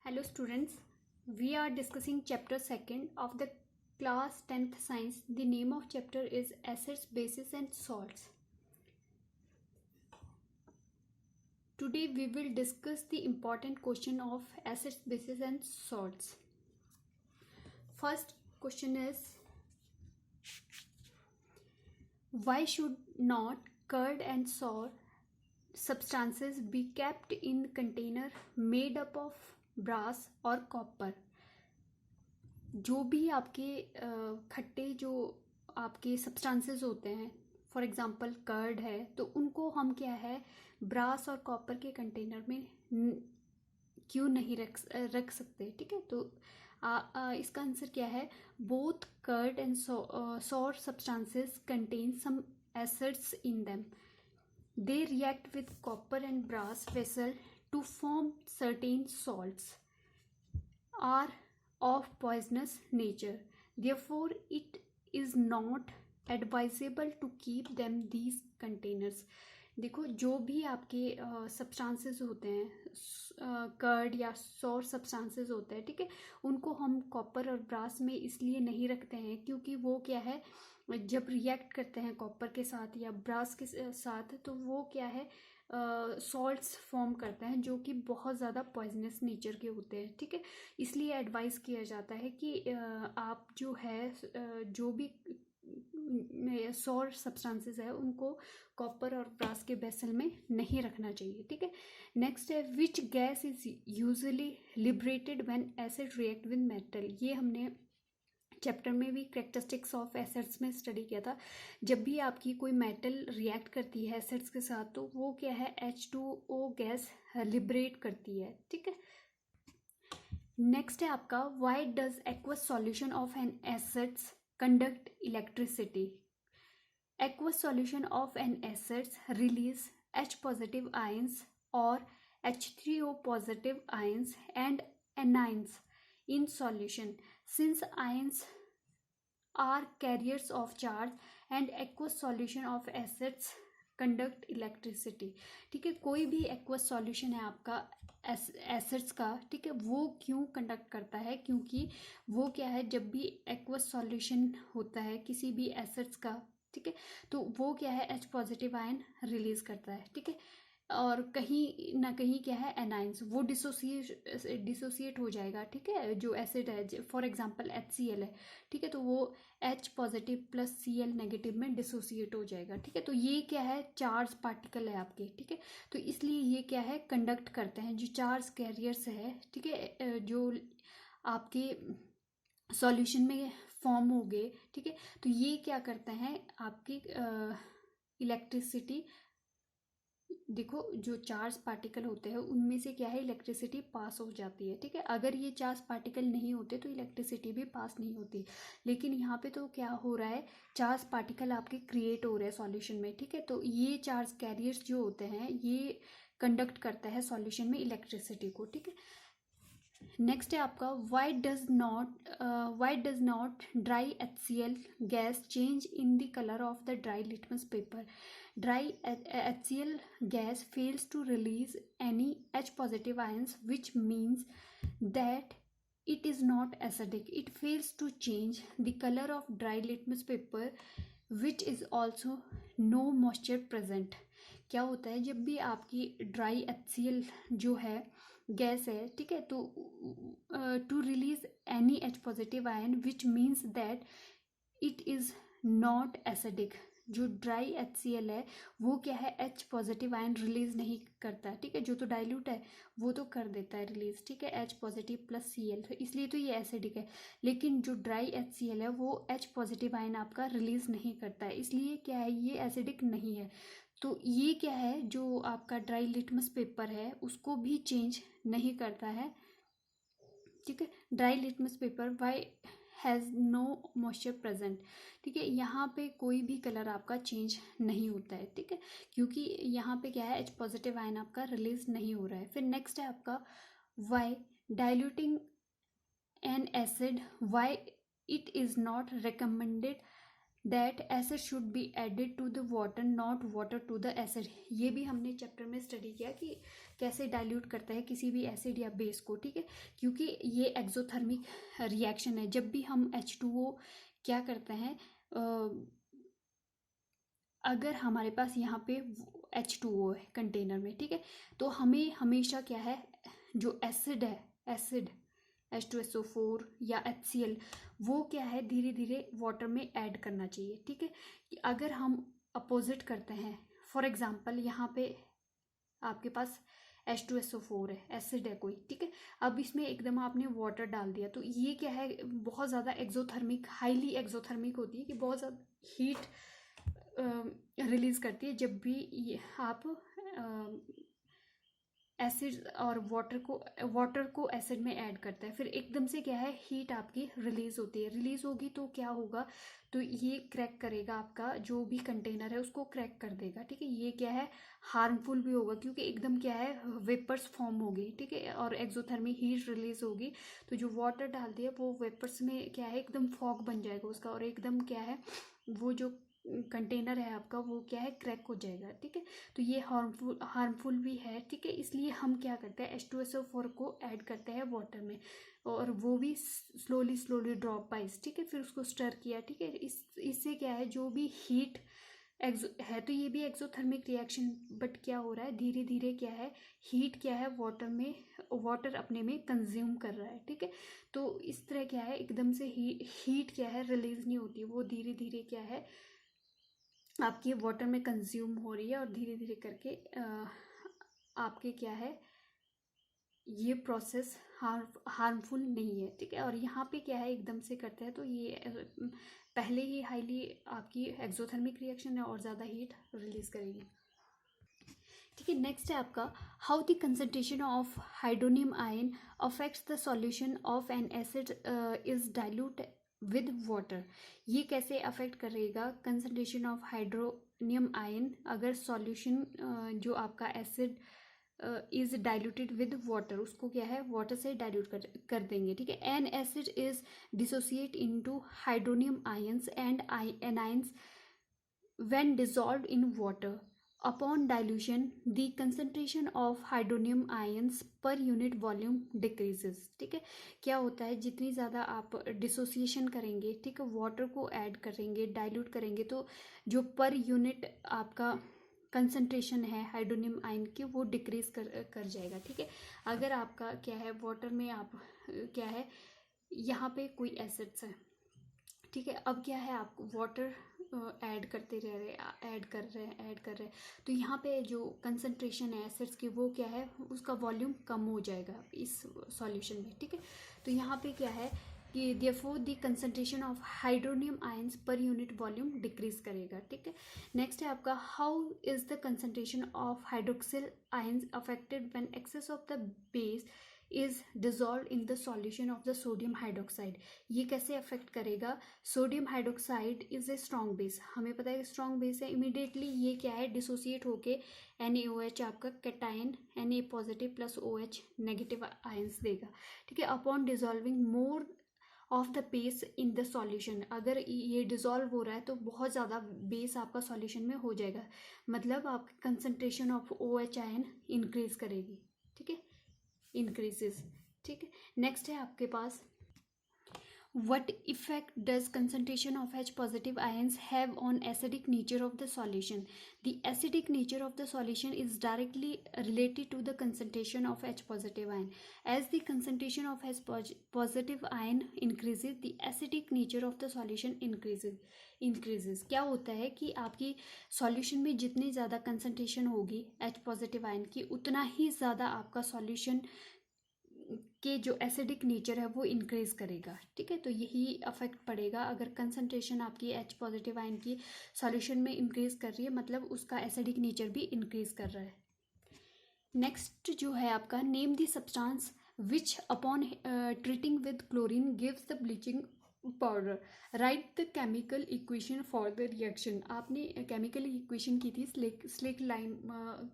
Hello students, we are discussing chapter 2nd of the class 10th science. The name of chapter is acids, bases and salts. Today we will discuss the important question of acids, bases and salts. First question is, why should not curd and sour substances be kept in container made up of brass or copper? जो भी आपके खट्टे जो आपके substances होते हैं, for example curd है, तो उनको हम क्या है ब्रास और कॉपर के कंटेनर में क्यों नहीं रख सकते? ठीक है, तो इसका आंसर क्या है? Both curd and sour substances contain some acids in them. They react with copper and brass vessel to form certain salts are of poisonous nature. Therefore, it is not advisable to keep them these containers. देखो, जो भी आपके substances होते हैं, curd या sorry substances होते हैं, ठीक है, उनको हम कॉपर और ब्रास में इसलिए नहीं रखते हैं क्योंकि वो क्या है, जब रिएक्ट करते हैं कॉपर के साथ या ब्रास के साथ, तो वो क्या है सॉल्ट्स फॉर्म करते हैं जो कि बहुत ज़्यादा पॉइजनस नेचर के होते हैं. ठीक है, इसलिए एडवाइस किया जाता है कि आप जो है जो भी सॉर सब्सटेंसेस है उनको कॉपर और ब्रास के वेसल में नहीं रखना चाहिए. ठीक है, नेक्स्ट है, which gas is usually liberated when acid react with metal. ये हमने चैप्टर में भी कैरेक्टरिस्टिक्स ऑफ एसिड्स में स्टडी किया था. जब भी आपकी कोई मेटल रिएक्ट करती है एसिड्स के साथ, तो वो क्या है H2O गैस लिबरेट करती है. ठीक है, नेक्स्ट है आपका, why does aqueous solution of an acids conduct electricity. Aqueous solution of an acids release H positive ions or H3O positive ions and anions in solution. Since ions are carriers of charge and aqueous solution of acids conduct electricity. ठीक है, कोई भी aqueous solution है आपका acids का, ठीक है, वो क्यों कंडक्ट करता है? क्योंकि वो क्या है, जब भी एक्वस सॉल्यूशन होता है किसी भी एसिड्स का, ठीक है, तो वो क्या है H पॉजिटिव आयन रिलीज करता है. ठीक है, और कहीं ना कहीं क्या है एनाइंस, वो डिसोसिएट हो जाएगा. ठीक है, जो एसिड है फॉर एग्जांपल HCl है, ठीक है, तो वो H positive plus Cl negative में डिसोसिएट हो जाएगा. ठीक है, तो ये क्या है चार्ज पार्टिकल है आपके. ठीक है, तो इसलिए ये क्या है कंडक्ट करते हैं, जो चार्ज कैरियर्स है. ठीक है, जो आपके सॉल्यूशन में फॉर्म हो गए. ठीक है, तो ये क्या करते हैं आपकी इलेक्ट्रिसिटी. देखो, जो चार्ज पार्टिकल होते हैं उनमें से क्या है इलेक्ट्रिसिटी पास हो जाती है. ठीक है, अगर ये चार्ज पार्टिकल नहीं होते तो इलेक्ट्रिसिटी भी पास नहीं होती. लेकिन यहाँ पे तो क्या हो रहा है, चार्ज पार्टिकल आपके क्रिएट हो रहे हैं सॉल्यूशन में. ठीक है, तो ये चार्ज कैरियर्स जो होते हैं ये कंडक्ट करता है सॉल्यूशन में इलेक्ट्रिसिटी को. ठीक है, नेक्स्ट है आपका, why does not dry HCl gas change in the colour of the dry litmus paper. Dry HCl gas fails to release any H positive ions, which means that it is not acidic. It fails to change the color of dry litmus paper, which is also no moisture present. क्या होता है, जब भी आपकी dry HCl जो है gas है, ठीक है, तो to release any H positive ion which means that it is not acidic. जो ड्राई HCl है वो क्या है H पॉजिटिव आयन रिलीज नहीं करता है. ठीक है, जो तो डाइल्यूट है वो तो कर देता है रिलीज. ठीक है, H पॉजिटिव प्लस Cl, तो इसलिए तो ये एसिडिक है. लेकिन जो ड्राई HCl है वो H पॉजिटिव आयन आपका रिलीज नहीं करता है, इसलिए क्या है ये एसिडिक नहीं है. तो ये क्या है, जो आपका ड्राई लिटमस पेपर है उसको भी चेंज नहीं करता है. ठीक है, dry litmus paper why has no moisture present. ठीक है, यहाँ पे कोई भी कलर आपका चेंज नहीं होता है. ठीक है, क्योंकि यहाँ पे क्या है H पॉजिटिव आयन आपका रिलीज नहीं हो रहा है. फिर नेक्स्ट है आपका, why diluting an acid, why it is not recommended that acid should be added to the water, not water to the acid. ये भी हमने चैप्टर में स्टडी किया कि कैसे डाइल्यूट करता है किसी भी एसिड या बेस को, ठीक है, क्योंकि ये एक्सोथर्मिक रिएक्शन है। जब भी हम H2O क्या करते हैं, अगर हमारे पास यहाँ पे H2O है कंटेनर में, ठीक है, तो हमें हमेशा क्या है, जो एसिड है, एसिड H2SO4 या HCl, वो क्या है धीरे धीरे वाटर में ऐड करना चाहिए, ठीक है। कि अगर हम अपोजिट करते हैं, फॉर एग्जांपल यहाँ पे आपके पास H2SO4 है, एसिड है कोई, ठीक है, अब इसमें एकदम आपने वाटर डाल दिया, तो ये क्या है, बहुत ज़्यादा एक्सोथर्मिक, हाईली एक्सोथर्मिक होती है, कि बहुत ज़्यादा हीट रिलीज करती है जब भी आप एसिड और वाटर को एसिड में ऐड करता है। फिर एकदम से क्या है, हीट आपकी रिलीज होती है, रिलीज होगी तो क्या होगा, तो ये क्रैक करेगा, आपका जो भी कंटेनर है उसको क्रैक कर देगा, ठीक है। ये क्या है, हार्मफुल भी होगा, क्योंकि एकदम क्या है, वेपर्स फॉर्म होगी, ठीक है, और एक्सोथर्मिक हीट रिलीज होगी, तो जो वाटर डाल दिया वो वेपर्स में क्या है, एकदम फॉग बन जाएगा उसका, और एकदम क्या है, वो जो कंटेनर है आपका वो क्या है, क्रैक हो जाएगा, ठीक है। तो ये हार्मफुल भी है, ठीक है। इसलिए हम क्या करते हैं, H2SO4 को ऐड करते हैं वाटर में, और वो भी स्लोली ड्रॉप वाइज, ठीक है। फिर उसको स्टर किया, ठीक है। इससे क्या है, जो भी हीट है, तो ये भी एक्सोथर्मिक रिएक्शन, बट क्या हो रहा है, धीरे धीरे क्या है, हीट क्या है, वाटर अपने में कंज्यूम कर रहा है, ठीक है। तो इस तरह क्या है, एकदम से हीट क्या है, रिलीज नहीं होती, वो धीरे धीरे क्या है, आपके वाटर में कंज्यूम हो रही है, और धीरे धीरे करके आपके क्या है, ये प्रोसेस हार्मफुल नहीं है, ठीक है। और यहाँ पे क्या है, एकदम से करते हैं तो ये पहले ही हाईली आपकी एक्सोथर्मिक रिएक्शन है और ज़्यादा हीट रिलीज करेगी, ठीक है। नेक्स्ट है आपका, how the concentration of hydronium ion affects the solution of N acid is dilute with water. ये कैसे अफेक्ट करेगा कंसंट्रेशन ऑफ हाइड्रोनियम आयन, अगर सॉल्यूशन जो आपका acid is diluted with water, उसको क्या है, वाटर से डाइल्यूट कर देंगे, ठीक है। N acid is dissociate into hydronium ions and anions when dissolved in water. Upon dilution, the concentration of hydronium ions per unit volume decreases, ठीक है। क्या होता है, जितनी ज़्यादा आप डिसोसिएशन करेंगे, ठीक है, वाटर को ऐड करेंगे, डाइल्यूट करेंगे, तो जो पर यूनिट आपका कंसंट्रेशन है हाइड्रोनियम आयन की, वो डिक्रीज कर जाएगा, ठीक है। अगर आपका क्या है, वाटर में आप क्या है, यहाँ पे कोई एसिड्स है, ठीक है, अब क्या है, आप वाटर ऐड करते रह रहे, ऐड कर रहे, तो यहाँ पे जो कंसंट्रेशन है एसिड्स की, वो क्या है, उसका वॉल्यूम कम हो जाएगा इस सॉल्यूशन में, ठीक है। तो यहाँ पे क्या है कि therefore the concentration of hydronium ions per unit volume decrease करेगा, ठीक है। नेक्स्ट है आपका, how is the concentration of hydroxyl ions affected when excess of the base is dissolve in the solution of the sodium hydroxide. ये कैसे affect करेगा, sodium hydroxide is a strong base, हमें पता है स्ट्रॉन्ग बेस है, immediately ये क्या है, डिसोसिएट होके NaOH आपका cation Na positive plus OH negative ions देगा, ठीक है। Upon dissolving more of the base in the solution, अगर ये डिजॉल्व हो रहा है तो बहुत ज़्यादा बेस आपका सॉल्यूशन में हो जाएगा, मतलब आपकी concentration of OH ion increase करेगी, ठीक है, इंक्रीजेस, ठीक है। नेक्स्ट है आपके पास, what effect does concentration of H positive ions have on acidic nature of the solution? The acidic nature of the solution is directly related to the concentration of H positive ion. As the concentration of H positive ion increases, the acidic nature of the solution increases. क्या होता है कि आपकी solution में जितनी ज़्यादा concentration होगी H positive ion की, उतना ही ज़्यादा आपका सॉल्यूशन के जो एसिडिक नेचर है वो इंक्रीज करेगा, ठीक है। तो यही अफेक्ट पड़ेगा, अगर कंसंट्रेशन आपकी H पॉजिटिव आयन की सॉल्यूशन में इंक्रीज कर रही है, मतलब उसका एसिडिक नेचर भी इंक्रीज कर रहा है। नेक्स्ट जो है आपका, name the substance which upon treating with chlorine gives the bleaching powder. Right the chemical equation for the reaction. आपने केमिकल इक्वेशन की थी, स्लिक लाइम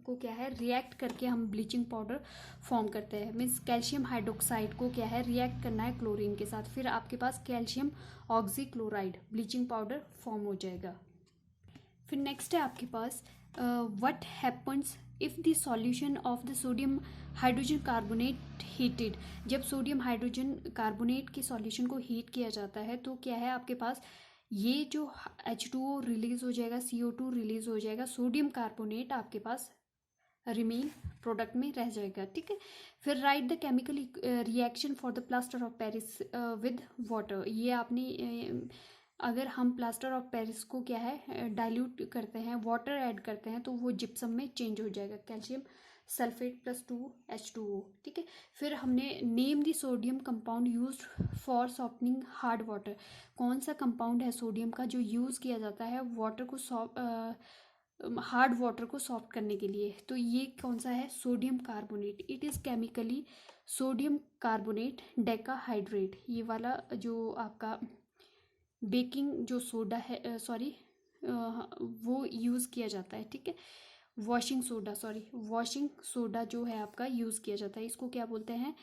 को क्या है रिएक्ट करके हम ब्लीचिंग पाउडर फॉर्म करते हैं। मीन्स कैल्शियम हाइड्रोक्साइड को क्या है रिएक्ट करना है क्लोरीन के साथ, फिर आपके पास calcium oxychloride bleaching powder form हो जाएगा। फिर नेक्स्ट है आपके पास what happens if the solution of the sodium hydrogen carbonate heated. जब सोडियम हाइड्रोजन कार्बोनेट के सॉल्यूशन को हीट किया जाता है तो क्या है आपके पास ये जो H2O रिलीज हो जाएगा, CO2 रिलीज हो जाएगा, सोडियम कार्बोनेट आपके पास रिमेन प्रोडक्ट में रह जाएगा। ठीक है, फिर right the chemical reaction for the plaster of Paris with water. ये आपने अगर हम प्लास्टर ऑफ पेरिस को क्या है डाइल्यूट करते हैं, वाटर ऐड करते हैं, तो वो जिप्सम में चेंज हो जाएगा, कैल्शियम सल्फेट प्लस 2H2O। ठीक है, फिर हमने name the sodium compound used for softening hard water. कौन सा कंपाउंड है सोडियम का जो यूज़ किया जाता है वाटर को हार्ड वाटर को सॉफ्ट करने के लिए? तो ये कौन सा है? Sodium carbonate. It is chemically sodium carbonate decahydrate. ये वाला जो आपका बेकिंग जो सोडा है वो यूज़ किया जाता है। ठीक है, वॉशिंग सोडा जो है आपका यूज़ किया जाता है, इसको क्या बोलते हैं?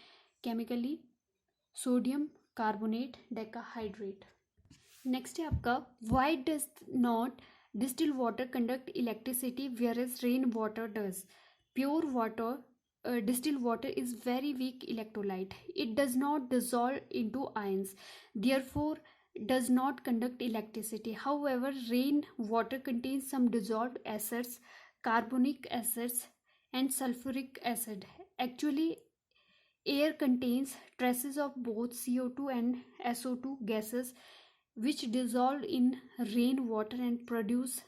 Chemically sodium carbonate decahydrate. Next है आपका why does not distil water conduct electricity whereas rain water does. Pure water distilled water is very weak electrolyte. It does not dissolve into ions, therefore does not conduct electricity. However, rain water contains some dissolved acids, carbonic acids and sulfuric acid. Actually, air contains traces of both CO2 and SO2 gases which dissolve in rain water and produce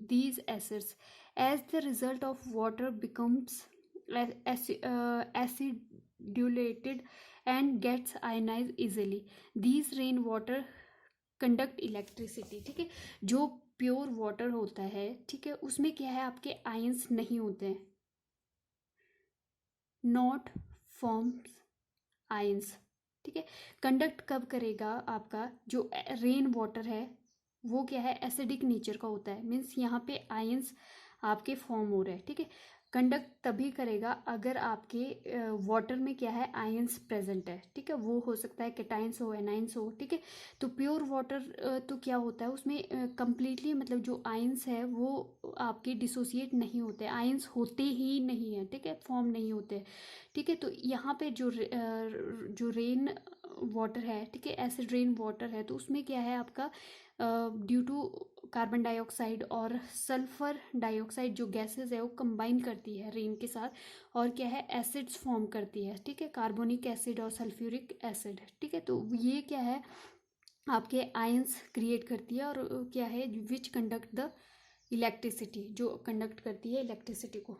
these acids. As the result of water becomes acidulated and gets ionized easily. These rain water conduct electricity. ठीक है, जो pure water होता है, ठीक है, उसमें क्या है आपके आयंस नहीं होते हैं, नॉट फॉर्म्स आयंस। ठीक है, कंडक्ट कब करेगा? आपका जो रेन वाटर है वो क्या है एसिडिक नेचर का होता है, मीन्स यहाँ पे आयंस आपके फॉर्म हो रहे हैं। ठीक है, कंडक्ट तभी करेगा अगर आपके वाटर में क्या है आयंस प्रेजेंट है। ठीक है, वो हो सकता है कैटायंस हो, एनायंस हो। ठीक है, तो प्योर वाटर तो क्या होता है उसमें कंप्लीटली मतलब जो आयंस है वो आपके डिसोसिएट नहीं होते, आयंस होते ही नहीं है। ठीक है, फॉर्म नहीं होते। ठीक है, तो यहाँ पे जो रेन वाटर है, ठीक है, एसिड रेन वाटर है, तो उसमें क्या है आपका ड्यू टू कार्बन डाइऑक्साइड और सल्फर डाइऑक्साइड जो गैसेस है वो कंबाइन करती है रेन के साथ और क्या है एसिड्स फॉर्म करती है। ठीक है, कार्बोनिक एसिड और सल्फ्यूरिक एसिड। ठीक है, तो ये क्या है आपके आयंस क्रिएट करती है और क्या है विच कंडक्ट द इलेक्ट्रिसिटी, जो कंडक्ट करती है इलेक्ट्रिसिटी को।